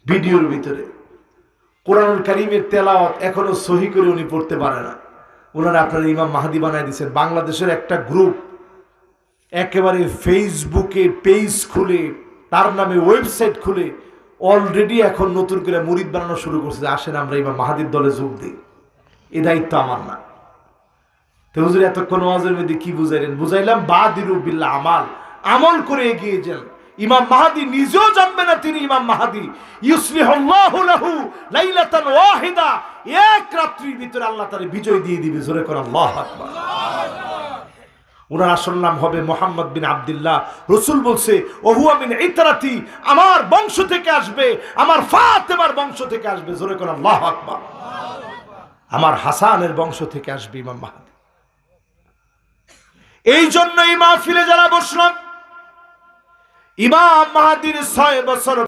ভিডিওর ভিতরে কোরআনুল কারীমের তেলাওয়াত এখনো সহি করে উনি পড়তে পারে না। ওনারা আপনারা ইমাম মাহদি বানায় দিচ্ছেন। বাংলাদেশের একটা গ্রুপ একেবারে ফেসবুকে পেজ খুলে, তার নামে ওয়েবসাইট খুলে অলরেডি এখন নতুন করে মুরিদ বানানো শুরু করছে যে আসেন আমরা ইমাম মাহাদির দলে যোগ দিই। এই দায়িত্ব আমার না। তো হুজুর এতক্ষণ ওয়াজের মধ্যে কি বুঝাইলেন? বুঝাইলাম বাদিরু বিল্লাহ, আমল করে এগিয়ে যান। ইমাম মাহদি নিজেও জানবে না তিনি ইমাম মাহদি। ইউসলিহুল্লাহু লাহু লাইলাতান ওয়াহিদা, এক রাত্রির ভিতরে আল্লাহ তাআলা বিজয় দিয়ে দিবে। জোরে করে আল্লাহু আকবার। ওনার আসল নাম হবে মুহাম্মদ বিন আব্দুল্লাহ। রাসূল বলছে ওহুয়া মিন ইতরাতি, আমার বংশ থেকে আসবে, আমার ফাতেমার বংশ থেকে আসবে। জোরে করে আল্লাহু আকবার। আমার হাসানের বংশ থেকে আসবে ইমাম মাহদি। এই জন্য এই মাহফিলে যারা বসলাম, ইমাম মাহদির 6 বছর